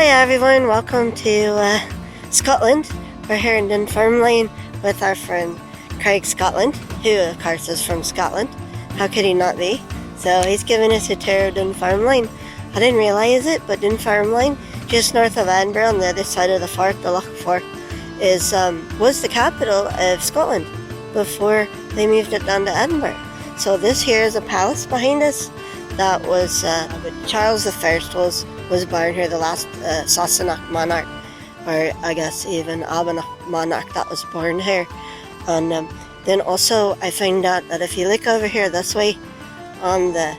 Hi everyone, welcome to Scotland. We're here in Dunfermline with our friend Craig Scotland, who of course is from Scotland. How could he not be? So he's giving us a tour of Dunfermline. I didn't realise it, but Dunfermline, just north of Edinburgh on the other side of the Forth, the Loch Forth, was the capital of Scotland before they moved it down to Edinburgh. So this here is a palace behind us that was Charles I was born here, the last Sassanach monarch, or I guess even Abbot monarch that was born here. And then also I found out that if you look over here this way on the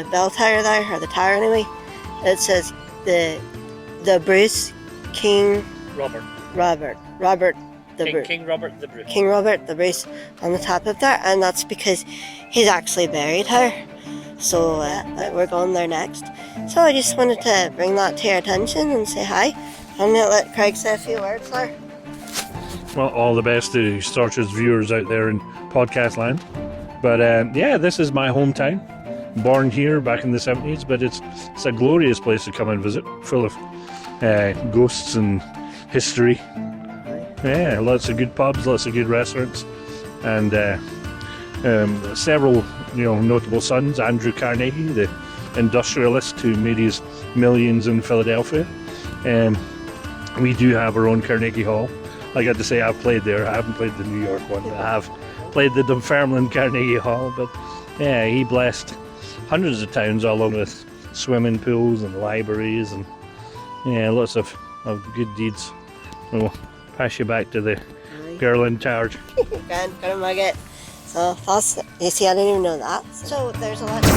bell tower there, or the tower anyway, it says the Bruce King Robert the Bruce. King Robert the Bruce. King Robert the Bruce on the top of there, and that's because he's actually buried here. So we're going there next. So I just wanted to bring that to your attention and say hi. I'm going to let Craig say a few words there. Well, all the best to Starch's viewers out there in podcast land. But yeah, this is my hometown. Born here back in the 70s, but it's a glorious place to come and visit, full of ghosts and history. Yeah, lots of good pubs, lots of good restaurants, and several notable sons. Andrew Carnegie, the industrialist who made his millions in Philadelphia. We do have our own Carnegie Hall. I got to say I've played there. I haven't played the New York one. I have played the Dunfermline Carnegie Hall, but yeah, he blessed hundreds of towns, along with swimming pools and libraries and yeah, lots of good deeds. We'll pass you back to the girl in charge. Gonna mug it. So that's, you see, I didn't even know that. So there's a lot of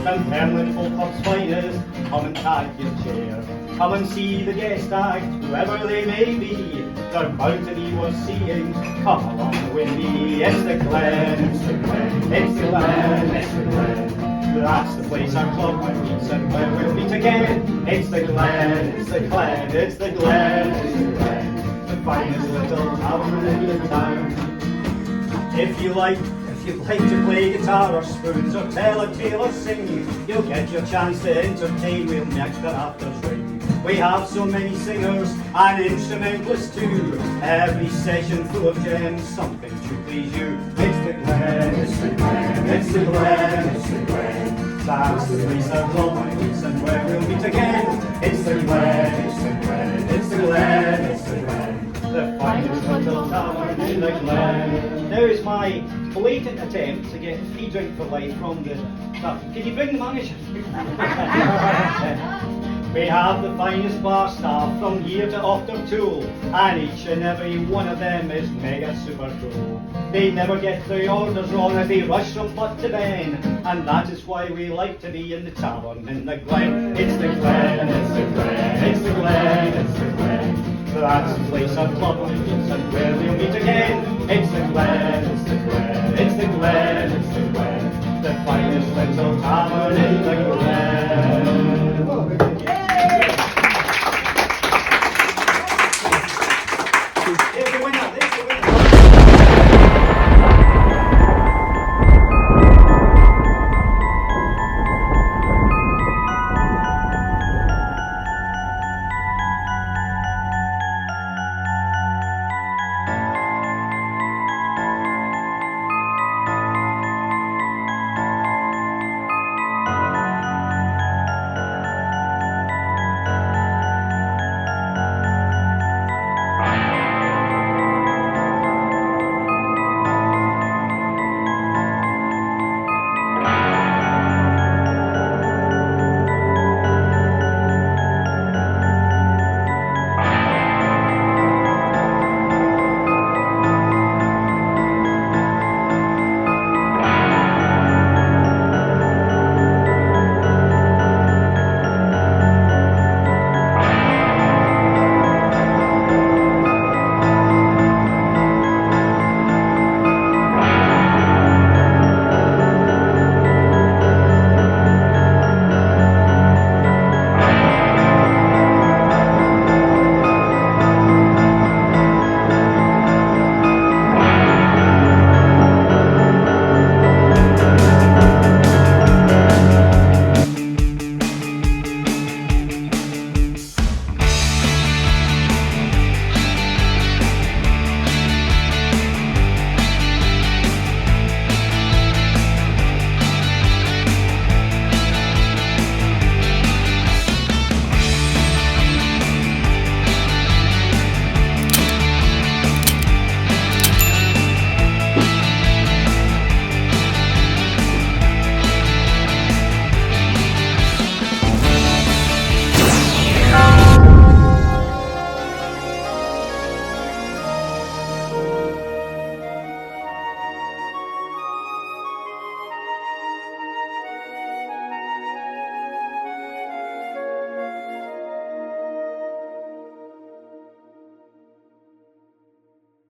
Dunfermline full pub's finest, come and take your chair. Come and see the guest act, whoever they may be. They're bound to be worth seeing, come along with me. It's the Glen, it's the Glen, it's the Glen, it's the Glen. That's the place our club meets and where we'll meet again. It's the Glen, it's the Glen, it's the Glen, it's the Glen. The finest little tavern in the town. If you'd like to play guitar or spoons or tell a tale or sing, you'll get your chance to entertain. We'll make the rafters ring. We have so many singers and instrumentalists too. Every session full of gems, something to please you. It's the Glen, it's the Glen, it's the Glen, it's the Glen. That's the place our club meets and where we'll meet again. It's the Glen, it's the Glen, it's the Glen, it's the Glen. The finest little tavern in the Glen. Now is my blatant attempt to get a free drink for life from the... Can you bring the manager? We have the finest bar staff from here to Oftertool, and each and every one of them is mega super cool. They never get their orders wrong as they rush from butt to ben, and that is why we like to be in the tavern in the Glen. It's the Glen, it's the Glen, it's the Glen, it's the Glen. That's the place our club meets and where we'll meet again. It's the Glen, it's the Glen, it's the Glen, it's the Glen. The finest little tavern in the Glen.